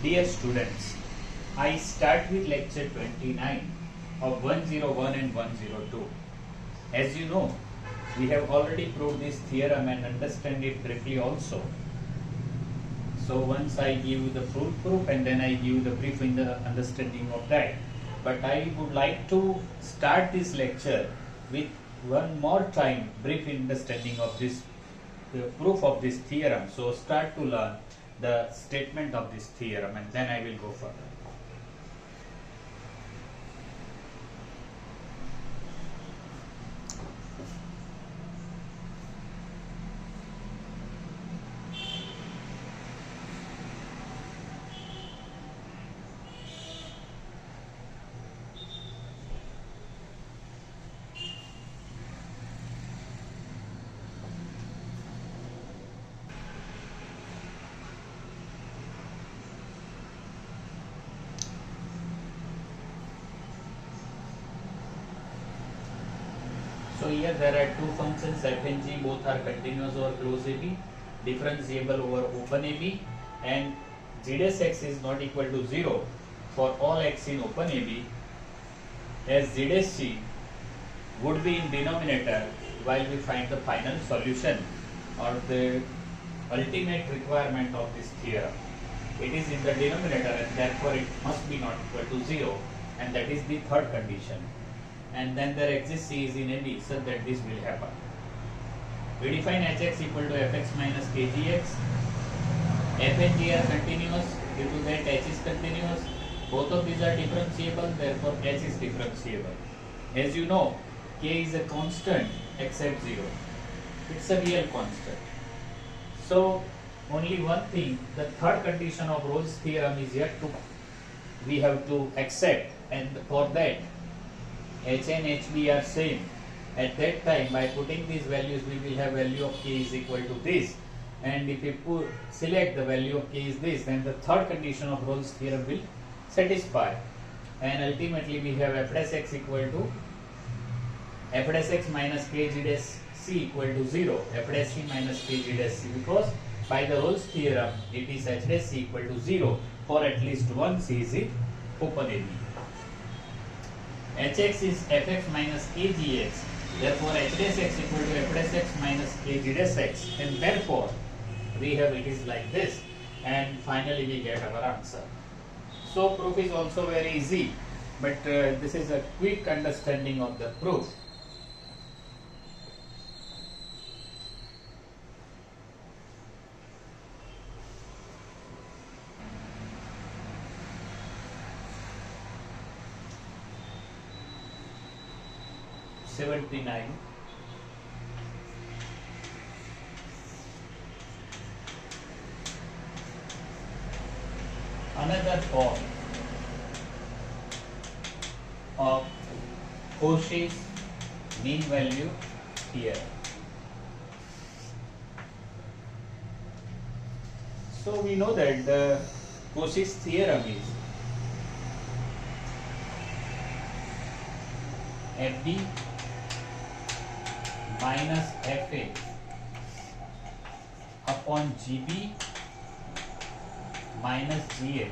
Dear students, I start with lecture 29 of 101 and 102. As you know, we have already proved this theorem and understand it briefly also. So once I give you the full proof and then I give you the brief in the understanding of that. But I would like to start this lecture with one more time brief understanding of this proof of this theorem. So start to learn the statement of this theorem and then I will go further. So here there are two functions f and g, both are continuous over closed AB, differentiable over open AB, and g dash x is not equal to 0 for all x in open AB, as z dash c would be in denominator while we find the final solution or the ultimate requirement of this theorem. It is in the denominator and therefore it must be not equal to 0, and that is the third condition. And then there exists C is in AB such that this will happen. We define Hx equal to fx minus kgx. F and g are continuous, due to that h is continuous. Both of these are differentiable, therefore h is differentiable. As you know, k is a constant except 0. It's a real constant. So only one thing, the third condition of Rolle's theorem is yet to, we have to accept, and for that h and hb are same. At that time, by putting these values, we will have value of k is equal to this, and if we select the value of k is this, then the third condition of Rolle's theorem will satisfy, and ultimately we have f dash x equal to f dash x minus k g dash c equal to 0, f dash c minus k g dash c, because by the Rolle's theorem it is h dash c equal to 0 for at least one c is in open AB. Hx is fx minus kgx, therefore h dash x equal to f dash x minus kg dash x, and therefore we have it is like this, and finally we get our answer. So proof is also very easy, but this is a quick understanding of the proof. Another form of Cauchy's mean value theorem. So we know that the Cauchy's theorem is FD minus FA upon GB minus GA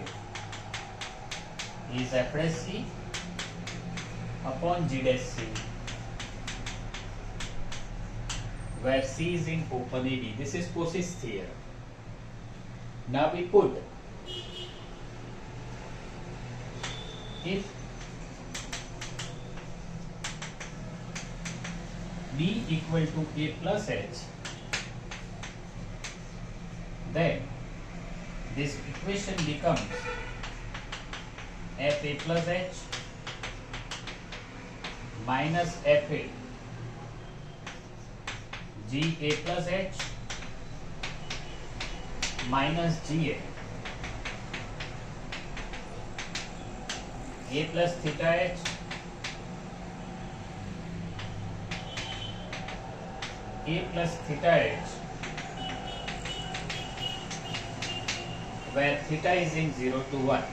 is f dash c upon g dash c, where c is in open AB. This is Cauchy's theorem. Now we put if B equal to A plus H, then this equation becomes FA plus H minus FA GA plus H minus GA A plus theta H A plus theta H, where theta is in 0 to 1.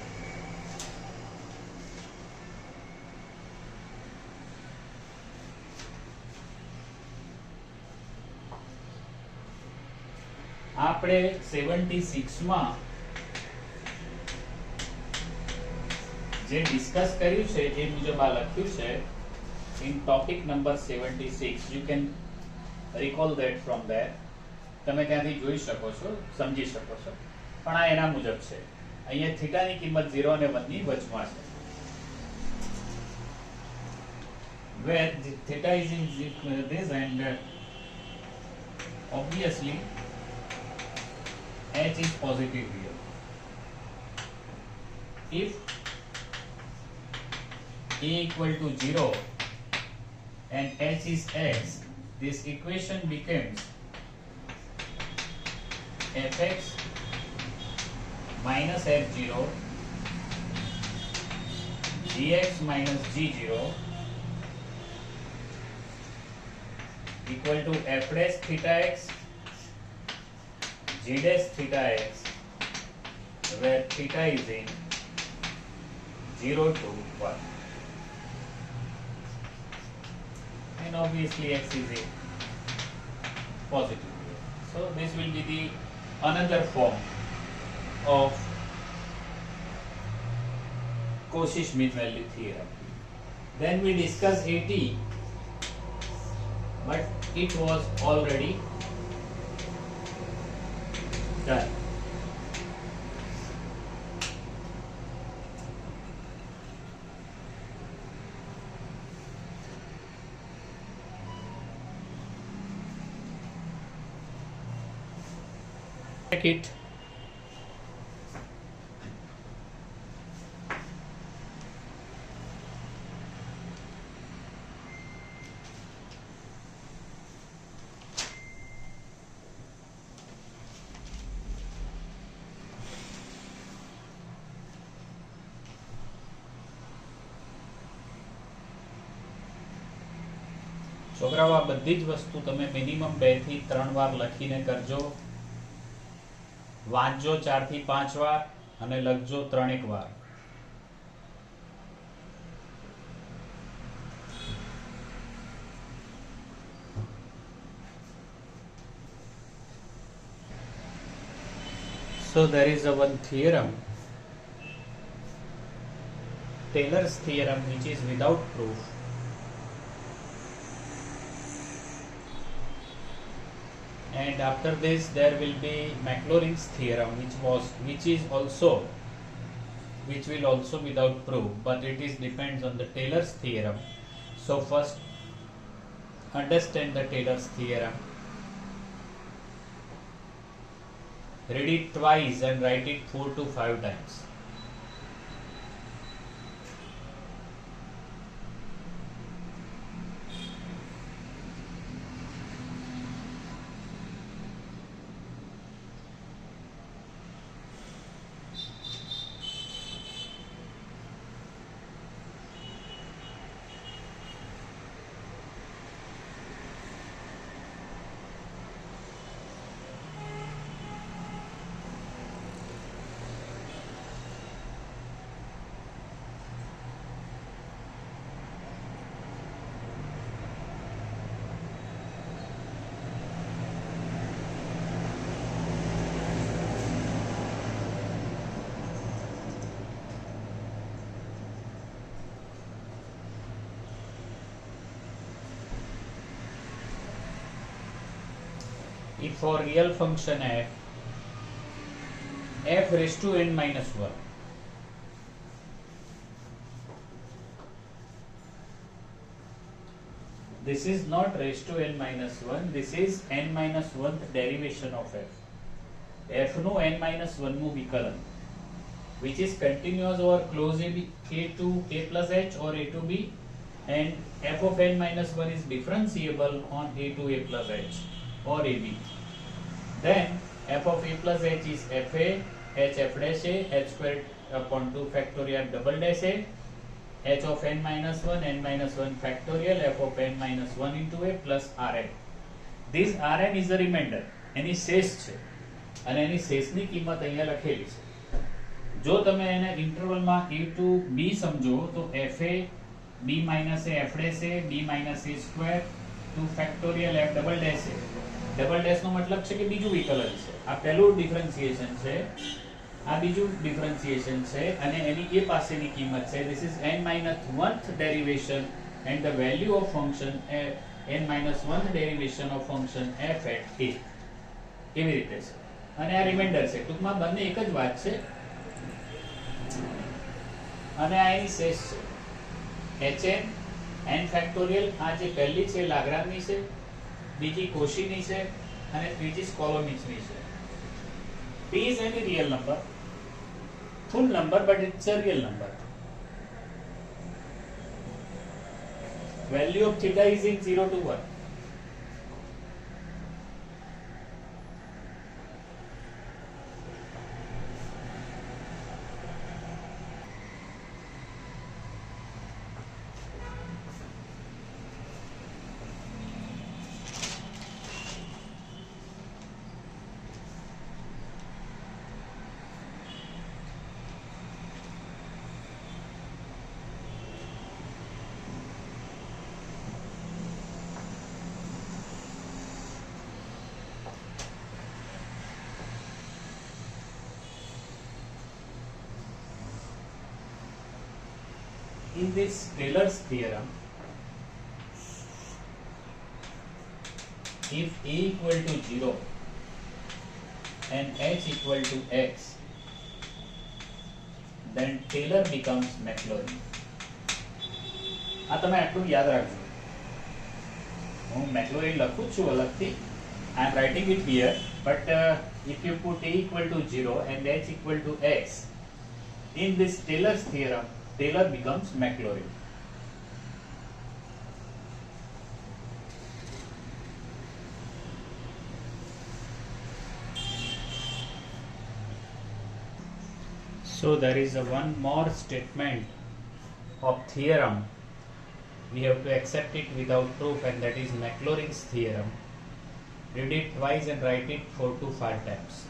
આપણે 76 માં જે discuss કર્યું છે એ મુજબ આ લખ્યું છે in topic number 76. You can recall that from there. તમે ત્યાંથી જોઈ શકો છો, સમજી શકો છો, પણ આ એના મુજબ છે. અહીંયા થીટાની કિંમત 0 અને 1 ની વચમાં છે. Where theta is in this and obviously h is positive here. If a equal to 0 and h is x, this equation becomes fx minus f0 gx minus g0 equal to f dash theta x g dash theta x, where theta is in 0 to 1. And obviously x is a positive. So this will be the another form of Cauchy's mean value theorem. Then we discuss AT, but it was already done. Check it. છોકરાઓ આ બધી જ વસ્તુ તમે minimum 2 થી 3 વાર લખીને કરજો, વાંચજો 4 થી 5 વાર અને લખજો 3 વાર. So there is a one theorem, Taylor's theorem, which is without proof. And after this there will be Maclaurin's theorem, which will also without proof, but it is depends on the Taylor's theorem. So first understand the Taylor's theorem, read it twice and write it 4 to 5 times. If for real function f raised to n minus 1, this is not raised to n minus 1, this is n minus 1th derivation of f. f નું n minus 1 નું વિકલન, which is continuous over closed a to a plus h or a to b, and f of n minus 1 is differentiable on a to a plus h or ab. Then f of a plus h is fa, h f dash a, h squared upon 2 factorial double dash a, h of n minus 1 factorial, f of n minus 1 into a plus rn. This rn is a remainder, એની શેષ છે અને એની શેષની કિંમત અહીંયા લખેલી છે. જો તમે એને ઇન્ટરવલમાં a to b સમજો તો fa b minus a f dash a b minus a square 2 factorial f double dash a. Double dash નો મતલબ છે કે બીજું વિકલન છે. આ પહેલું ડિફરન્સિએશન છે આ બીજું ડિફરન્સિએશન છે અને એની એ પાસેની કિંમત છે. This is n-1th derivation and the value of function n-1th derivation of function f at a. કેવી રીતે છે અને આ રિમાઇન્ડર છે. ટૂંકમાં બંને એક જ વાત છે અને આ એની શેષ છે hn n ફેક્ટોરિયલ. આ જે પહેલી છે લાગ્રાંજની છે, બીજી કોશીની છે અને ત્રીજી સ્કોલોમિચની છે. p is any real number, full number, but it's a real number. Value of theta is in 0 to 1. In this Taylor's theorem, if a equal to 0 and h equal to x, then Taylor becomes Maclaurin. આ તમે આટલું યાદ રાખજો. હું Maclaurin લખું છું અલગથી. I am writing it here, but if you put a equal to 0 and h equal to x, in this Taylor's theorem, Taylor becomes Maclaurin. So there is one more statement of theorem. We have to accept it without proof, and that is Maclaurin's theorem. Read it twice and write it 4 to 5 times.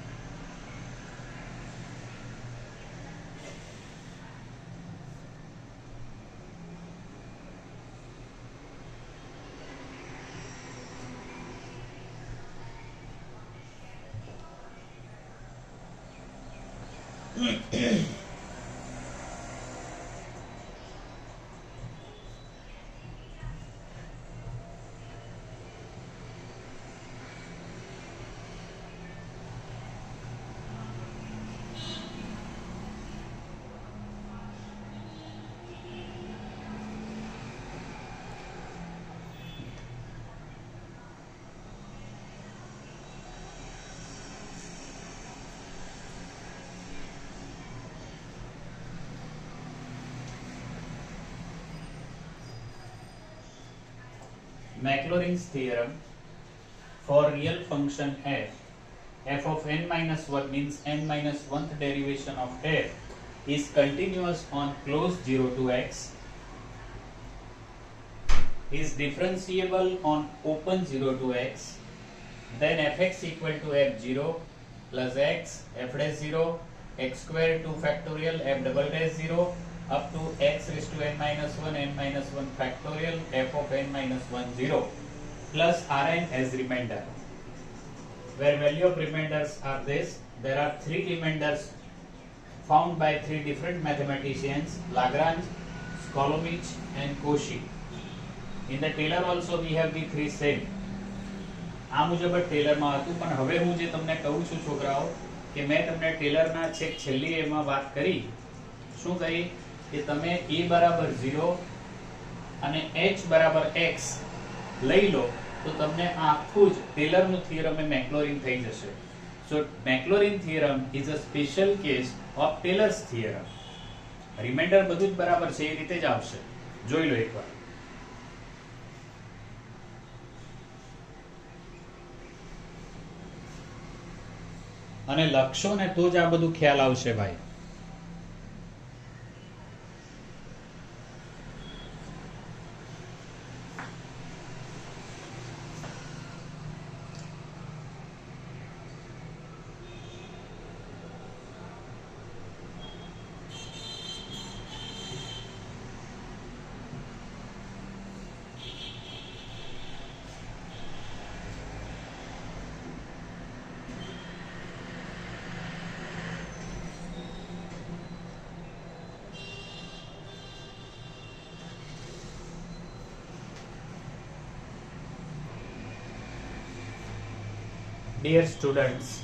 Maclaurin's theorem for real function f of n-1 means n-1th derivation of f is continuous on closed 0 to x, is differentiable on open 0 to x, then fx equal to f0 plus x f dash 0 x square 2 factorial f double dash 0 up to x raised to n-1 factorial f of n-1 0 plus Rn as remainder, where value of remainders are this. There are 3 remainders found by 3 different mathematicians, Lagrange, Skolomich and Cauchy. In the Taylor also we have the 3 same. આ મુજબ ટેલરમાં હતું, પણ હવે હું જે તમને કહું છું છોકરાઓ કે મેં તમને ટેલરના છેક છેલ્લી એમાં વાત કરી. શું કરી કે તમે a બરાબર 0 અને h બરાબર x લઈ લો તો તમને આ આખું જ ટેલરનું થિયરમ એ મેક્લોરિન થઈ જશે. So Maclaurin theorem is a special case of Taylor's theorem. Reminder બધું જ બરાબર છે એ રીતે જ આવશે. જોઈ લો એકવાર. અને લખશો ને તો જ આ બધું ખ્યાલ આવશે ભાઈ. Dear students,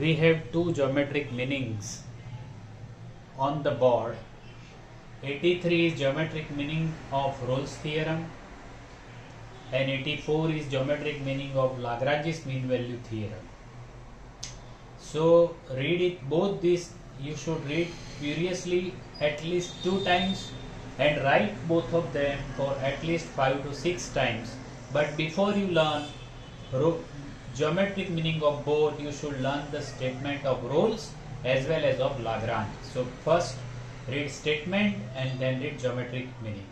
we have two geometric meanings on the board. 83 is geometric meaning of Rolle's theorem and 84 is geometric meaning of Lagrange's mean value theorem. So read it, both these you should read furiously at least 2 times and write both of them for at least 5 to 6 times. But before you learn geometric meaning of both, you should learn the statement of Rolle's as well as of Lagrange. So first read statement and then read geometric meaning.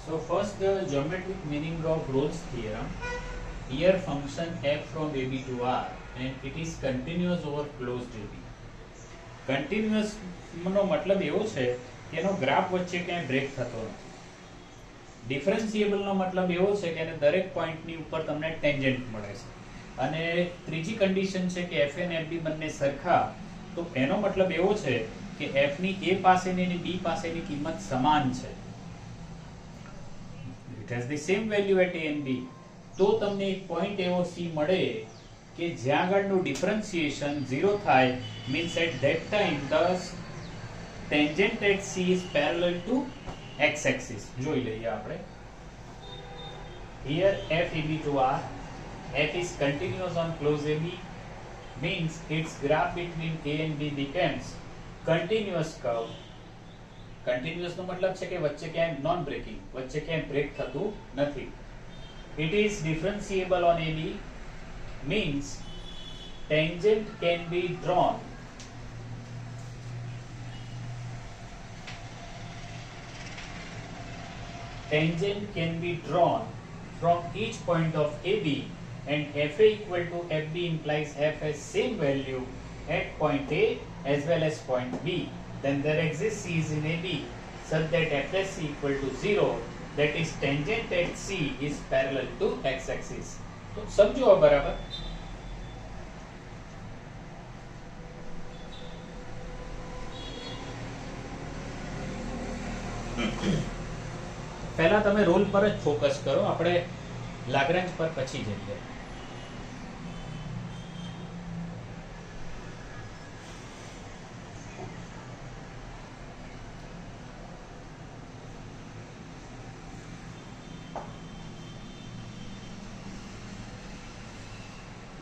So first the geometric meaning of Rolle's theorem. Here function f from AB to R and it is continuous over closed AB. Continuous નો મતલબ એવો છે કે એનો graph વચ્ચે ક્યાંય break થતો નથી. ડિફરન્શિએબલ નો મતલબ એવો છે કે એને દરેક પોઈન્ટની ઉપર તમને ટેન્જન્ટ મળે છે. અને ત્રીજી કન્ડિશન છે કે f અને fb બંને સરખા, તો એનો મતલબ એવો છે કે f ની a પાસેની અને b પાસેની કિંમત સમાન છે. It has the same value at a and b. તો તમને એક પોઈન્ટ એવો c મળે કે જ્યાં આગળનું ડિફરન્શિએશન 0 થાય, means at that time the tangent at c is parallel to x axis. જોઈ લઈએ આપણે. Here f ab to r, f is continuous on closed ab, means its graph between a and b becomes continuous curve. Continuous નો મતલબ છે કે વચ્ચે ક્યાંય non breaking, વચ્ચે ક્યાંય બ્રેક થતું નથી. It is differentiable on AB, means tangent can be drawn from each point of AB, and FA equal to FB implies F has same value at point A as well as point B. Then there exists C is in AB such that F plus C equal to 0, that is tangent at C is parallel to x axis. तो समझो अब बराबर. પહેલા તમે role પર જ focus કરો, આપણે લાગ્રાંજ પર પછી જઈએ.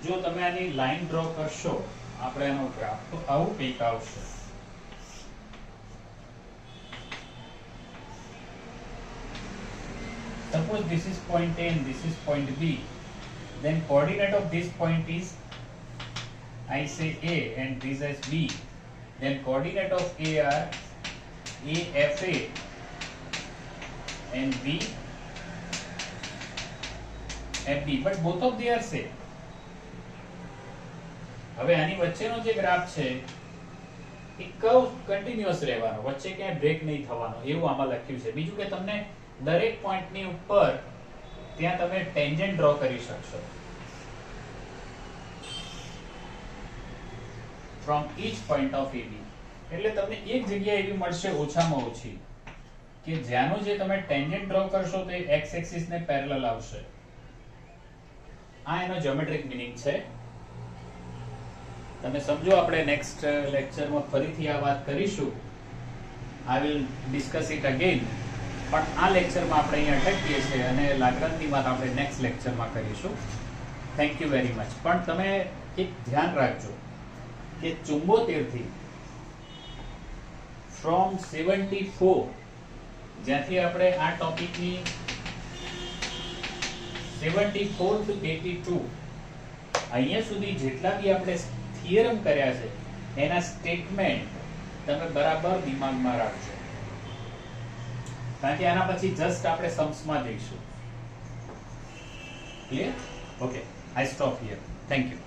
જો તમે આની લાઈન ડ્રો કરશો, આપણે એનો ગ્રાફ, તો આવું કંઈક આવશે. Suppose this is point A and this is point B, then coordinate of this point is, I say A and this is B, then coordinate of A are A FA and B FB, but both of they are same. હવે આની વચ્ચેનો જે graph છે એ curve continuous રહેવાનો, વચ્ચે ક્યાંય break નહીં થવાનો, એવું આમાં લખ્યું છે. બીજું કે તમને દરેક પોઈન્ટની ઉપર ત્યાં તમે ટેન્જન્ટ ડ્રો કરી શકશો. From each point of AB, એટલે તમને એક જગ્યા એવી મળશે ઓછામાં ઓછી કે જ્યાંનો જે તમે ટેન્જન્ટ ડ્રો કરશો તો એક્સ એક્સિસ ને પેરેલલ આવશે. આ એનો જ્યોમેટ્રિક મીનિંગ છે. તમે સમજો, આપણે નેક્સ્ટ લેક્ચરમાં ફરીથી આ વાત કરીશું. I will discuss it again. પણ આ લેક્ચરમાં આપણે અહીંયા અટકીએ છીએ અને લાગ્રાંજની વાત આપણે નેક્સ્ટ લેક્ચરમાં કરીશું. Thank you very much. પણ તમે એક ધ્યાન રાખજો કે 74 થી ફ્રોમ 74, જ્યાંથી આપણે આ ટોપિકની 74 to 82 અહીંયા સુધી જેટલા બી આપણે થિયરમ કર્યા છે એના સ્ટેટમેન્ટ તમે બરાબર દિમાગમાં રાખજો, કારણ કે આના પછી જસ્ટ આપણે સમ્સમાં જઈશું. Clear? Okay, I stop here. Thank you.